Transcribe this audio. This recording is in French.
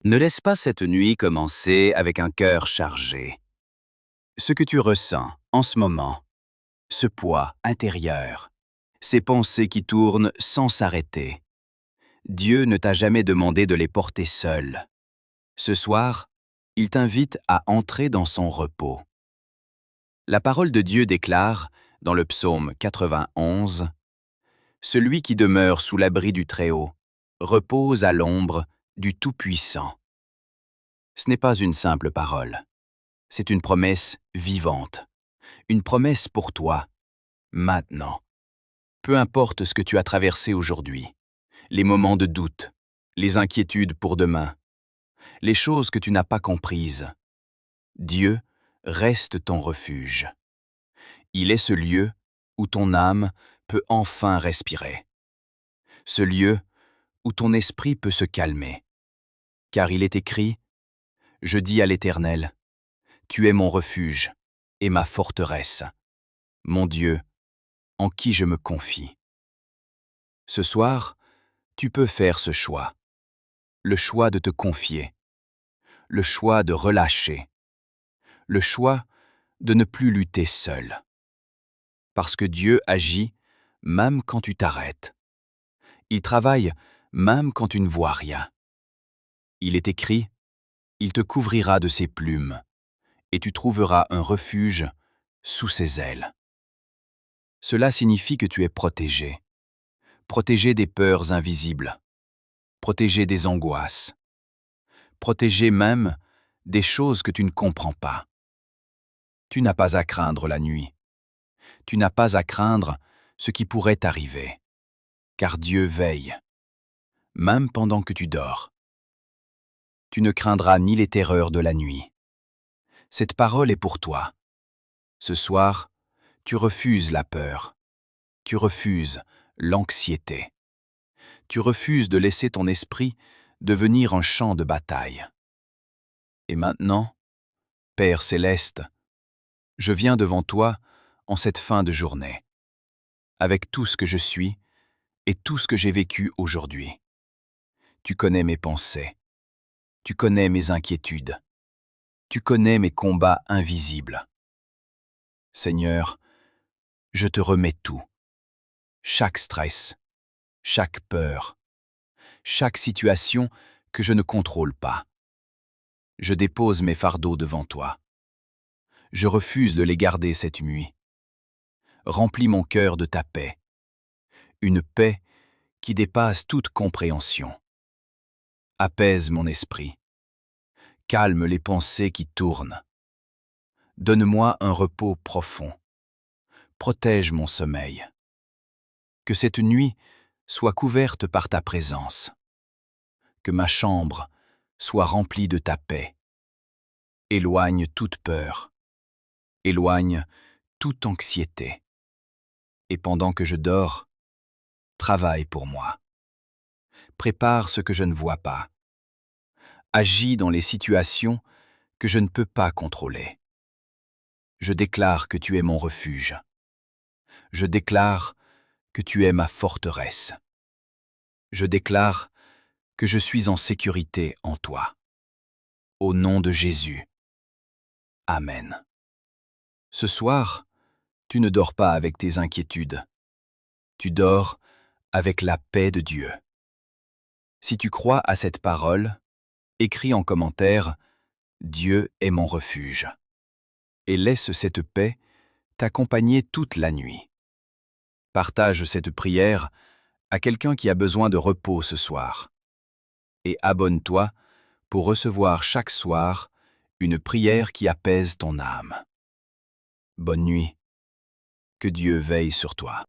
Ne laisse pas cette nuit commencer avec un cœur chargé. Ce que tu ressens en ce moment, ce poids intérieur, ces pensées qui tournent sans s'arrêter, Dieu ne t'a jamais demandé de les porter seul. Ce soir, il t'invite à entrer dans son repos. La parole de Dieu déclare, dans le psaume 91, « Celui qui demeure sous l'abri du Très-Haut repose à l'ombre du Tout-Puissant. » Ce n'est pas une simple parole, c'est une promesse vivante, une promesse pour toi, maintenant. Peu importe ce que tu as traversé aujourd'hui, les moments de doute, les inquiétudes pour demain, les choses que tu n'as pas comprises, Dieu reste ton refuge. Il est ce lieu où ton âme peut enfin respirer. Ce lieu où ton esprit peut se calmer. Car il est écrit, « Je dis à l'Éternel, tu es mon refuge et ma forteresse, mon Dieu, en qui je me confie. » Ce soir, tu peux faire ce choix. Le choix de te confier. Le choix de relâcher. Le choix de ne plus lutter seul. Parce que Dieu agit même quand tu t'arrêtes. Il travaille même quand tu ne vois rien. Il est écrit, il te couvrira de ses plumes, et tu trouveras un refuge sous ses ailes. Cela signifie que tu es protégé. Protégé des peurs invisibles. Protégé des angoisses. Protégé même des choses que tu ne comprends pas. Tu n'as pas à craindre la nuit. Tu n'as pas à craindre ce qui pourrait t'arriver. Car Dieu veille, même pendant que tu dors. Tu ne craindras ni les terreurs de la nuit. Cette parole est pour toi. Ce soir, tu refuses la peur. Tu refuses l'anxiété. Tu refuses de laisser ton esprit devenir un champ de bataille. Et maintenant, Père céleste, je viens devant toi en cette fin de journée, avec tout ce que je suis et tout ce que j'ai vécu aujourd'hui. Tu connais mes pensées, tu connais mes inquiétudes, tu connais mes combats invisibles. Seigneur, je te remets tout, chaque stress, chaque peur, chaque situation que je ne contrôle pas. Je dépose mes fardeaux devant toi. Je refuse de les garder cette nuit. Remplis mon cœur de ta paix, une paix qui dépasse toute compréhension. Apaise mon esprit. Calme les pensées qui tournent. Donne-moi un repos profond. Protège mon sommeil. Que cette nuit soit couverte par ta présence. Que ma chambre soit remplie de ta paix. Éloigne toute peur. Éloigne toute anxiété. Et pendant que je dors, travaille pour moi. Prépare ce que je ne vois pas. Agis dans les situations que je ne peux pas contrôler. Je déclare que tu es mon refuge. Je déclare que tu es ma forteresse. Je déclare que je suis en sécurité en toi. Au nom de Jésus. Amen. Ce soir, tu ne dors pas avec tes inquiétudes. Tu dors avec la paix de Dieu. Si tu crois à cette parole, écris en commentaire « Dieu est mon refuge » et laisse cette paix t'accompagner toute la nuit. Partage cette prière à quelqu'un qui a besoin de repos ce soir. Et abonne-toi pour recevoir chaque soir une prière qui apaise ton âme. Bonne nuit. Que Dieu veille sur toi.